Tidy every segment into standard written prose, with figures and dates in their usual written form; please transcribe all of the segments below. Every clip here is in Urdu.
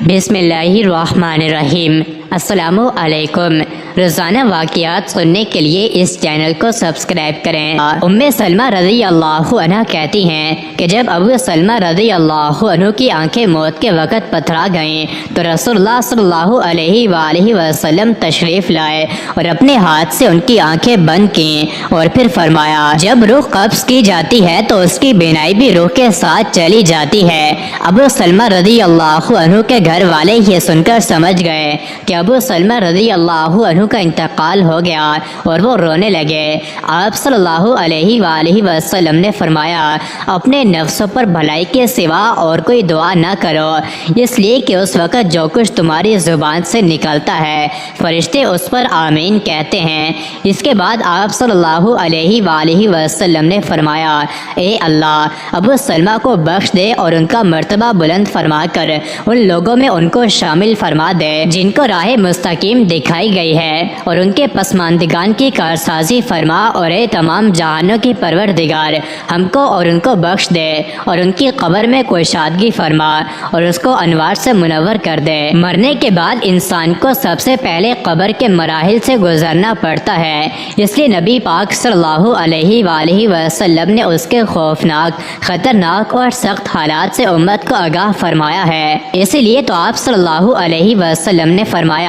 بسم اللہ الرحمن الرحیم۔ السلام علیکم۔ روزانہ واقعات سننے کے لیے اس چینل کو سبسکرائب کریں۔ ام سلمہ رضی اللہ عنہ کہتی ہیں کہ جب ابو سلمہ رضی اللہ عنہ کی آنکھیں موت کے وقت پتھرا گئیں تو رسول اللہ صلی اللہ علیہ وآلہ وسلم تشریف لائے اور اپنے ہاتھ سے ان کی آنکھیں بند کیں اور پھر فرمایا، جب روح قبض کی جاتی ہے تو اس کی بینائی بھی روح کے ساتھ چلی جاتی ہے۔ ابو سلمہ رضی اللہ عنہ کے گھر والے یہ سن کر سمجھ گئے کہ ابو سلمہ رضی اللہ عنہ کا انتقال ہو گیا اور وہ رونے لگے۔ آپ صلی اللہ علیہ وآلہ وسلم نے فرمایا، اپنے نفسوں پر بھلائی کے سوا اور کوئی دعا نہ کرو، اس لیے کہ اس وقت جو کچھ تمہاری زبان سے نکلتا ہے فرشتے اس پر آمین کہتے ہیں۔ اس کے بعد آپ صلی اللہ علیہ وآلہ وسلم نے فرمایا، اے اللہ، ابو سلمہ کو بخش دے اور ان کا مرتبہ بلند فرما کر ان لوگوں میں ان کو شامل فرما دے جن کو راہ مستقیم دکھائی گئی ہے، اور ان کے پسماندگان کی کارسازی فرما، اور اے تمام جہانوں کی پروردگار، ہم کو اور ان کو بخش دے اور ان کی قبر میں کوشادگی فرما اور اس کو انوار سے منور کر دے۔ مرنے کے بعد انسان کو سب سے پہلے قبر کے مراحل سے گزرنا پڑتا ہے، اس لیے نبی پاک صلی اللہ علیہ وآلہ وسلم نے اس کے خوفناک، خطرناک اور سخت حالات سے امت کو آگاہ فرمایا ہے۔ اسی لیے تو آپ صلی اللہ علیہ وسلم نے فرمایا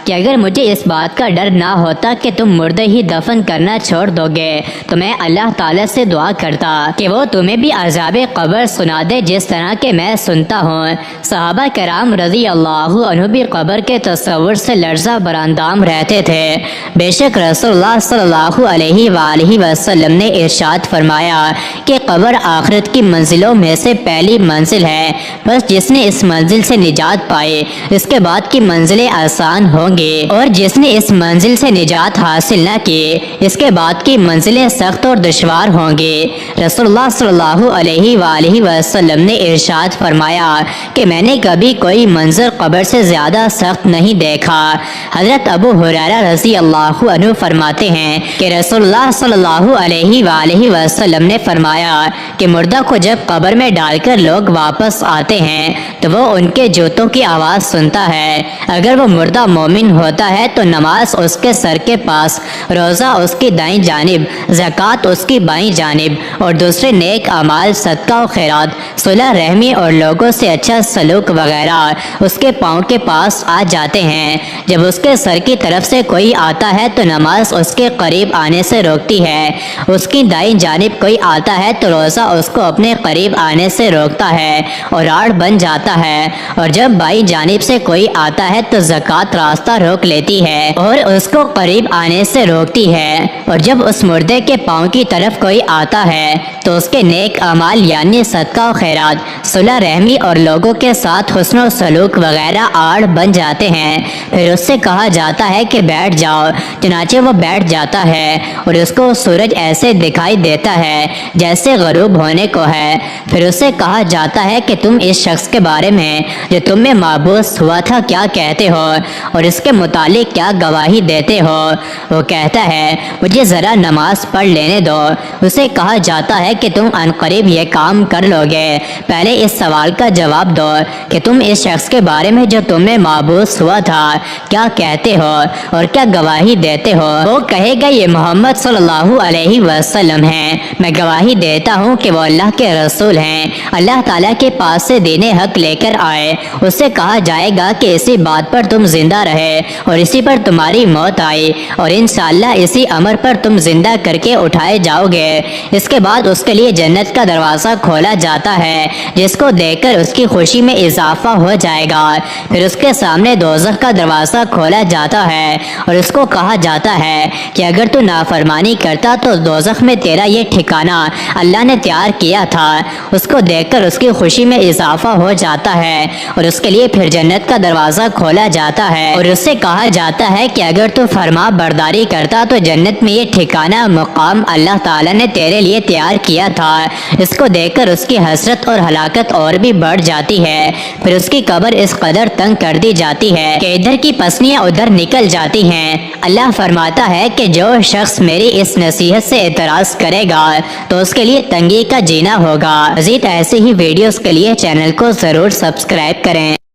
کہ اگر مجھے اس بات کا ڈر نہ ہوتا کہ تم مردے ہی دفن کرنا چھوڑ دو گے تو میں اللہ تعالیٰ سے دعا کرتا کہ وہ تمہیں بھی عذاب قبر سنا دے جس طرح کہ میں سنتا ہوں۔ صحابہ کرام رضی اللہ عنہ بھی قبر کے تصور سے لرزہ براندام رہتے تھے۔ بے شک رسول اللہ صلی اللہ علیہ وآلہ وسلم نے ارشاد فرمایا کہ قبر آخرت کی منزلوں میں سے پہلی منزل ہے، بس جس نے اس منزل سے نجات پائے اس کے بعد کی منزلیں آسان ہوں گی، اور جس نے اس منزل سے نجات حاصل نہ کی اس کے بعد کی منزلیں سخت اور دشوار ہوں گی۔ رسول اللہ صلی اللہ علیہ وآلہ وسلم نے ارشاد فرمایا کہ میں نے کبھی کوئی منظر قبر سے زیادہ سخت نہیں دیکھا۔ حضرت ابو ہریرہ رضی اللہ عنہ فرماتے ہیں کہ رسول اللہ صلی اللہ علیہ وآلہ وسلم نے فرمایا کہ مردہ کو جب قبر میں ڈال کر لوگ واپس آتے ہیں تو وہ ان کے جوتوں کی آواز سنتا ہے۔ اگر وہ مردہ مومن ہوتا ہے تو نماز اس کے سر کے پاس، روزہ اس کی دائیں جانب، زکوٰۃ اس کی بائیں جانب، اور دوسرے نیک اعمال، صدقہ و خیرات، صلہ رحمی اور لوگوں سے اچھا سلوک وغیرہ اس کے پاؤں کے پاس آ جاتے ہیں۔ جب اس کے سر کی طرف سے کوئی آتا ہے تو نماز اس کے قریب آنے سے روکتی ہے، اس کی دائیں جانب کوئی آتا ہے تو روزہ اس کو اپنے قریب آنے سے روکتا ہے اور آڑ بن جاتا ہے، اور جب بائیں جانب سے کوئی آتا ہے تو زکوٰۃ راستہ روک لیتی ہے اور اس کو قریب آنے سے روکتی ہے، اور جب اس مردے کے پاؤں کی طرف کوئی آتا ہے تو اس کے نیک اعمال یعنی صدقہ و خیرات، صلہ رحمی اور لوگوں کے ساتھ حسن و سلوک وغیرہ آڑ بن جاتے ہیں۔ پھر اس سے کہا جاتا ہے کہ بیٹھ جاؤ، چنانچہ وہ بیٹھ جاتا ہے اور اس کو سورج ایسے دکھائی دیتا ہے جیسے غروب ہونے کو ہے۔ پھر اس سے کہا جاتا ہے کہ تم اس شخص کے بارے میں جو تم میں معبوس ہوا تھا کیا کہتے ہو اور اس کے متعلق کیا گواہی دیتے ہو؟ وہ کہتا ہے، مجھے ذرا نماز پڑھ لینے دو۔ اسے کہا جاتا ہے کہ تم عنقریب یہ کام کر لو گے، پہلے اس سوال کا جواب دو کہ تم اس شخص کے بارے میں جو تم میں معبوس ہوا تھا کیا کہتے ہو اور کیا گواہی دیتے ہو؟ وہ کہے گا، یہ محمد صلی اللہ علیہ وسلم ہیں، میں گواہی دیتا ہوں کہ وہ اللہ کے رسول ہیں، اللہ تعالیٰ کے پاس سے دین حق لے کر آئے۔ اس سے کہا جائے گا کہ اسی بات پر تم زندہ رہے اور اسی پر تمہاری موت آئی، اور انشاءاللہ اسی امر پر تم زندہ کر کے اٹھائے جاؤ گے۔ اس کے بعد اس کے لیے جنت کا دروازہ کھولا جاتا ہے جس کو دیکھ کر اس کی خوشی میں اضافہ ہو جائے گا۔ پھر اس کے سامنے دوزخ کا دروازہ کھولا جاتا ہے اور اس کو کہا جاتا ہے کہ اگر تو نافرمانی کرتا تو دوزخ میں تیرا یہ ٹھکانہ اللہ نے تیار کیا تھا۔ اس کو دیکھ کر اس کی خوشی میں اضافہ ہو جاتا ہے اور اس کے لیے پھر جنت کا دروازہ کھولا جاتا ہے، اور اس سے کہا جاتا ہے کہ اگر تو فرما برداری کرتا تو جنت میں یہ ٹھکانہ مقام اللہ تعالیٰ نے تیرے لیے تیار کیا تھا۔ اس کو دیکھ کر اس کی حسرت اور ہلاکت اور بھی بڑھ جاتی ہے۔ پھر اس کی قبر اس قدر تنگ کر دی جاتی ہے کہ ادھر کی پسلیاں ادھر نکل جاتی ہیں۔ اللہ فرماتا ہے کہ جو شخص میری اس نصیحت سے اعتراض کرے گا تو اس کے لیے تنگی کا جینا ہوگا۔ مزید ایسی ہی ویڈیوز کے لیے چینل کو ضرور سبسکرائب کریں۔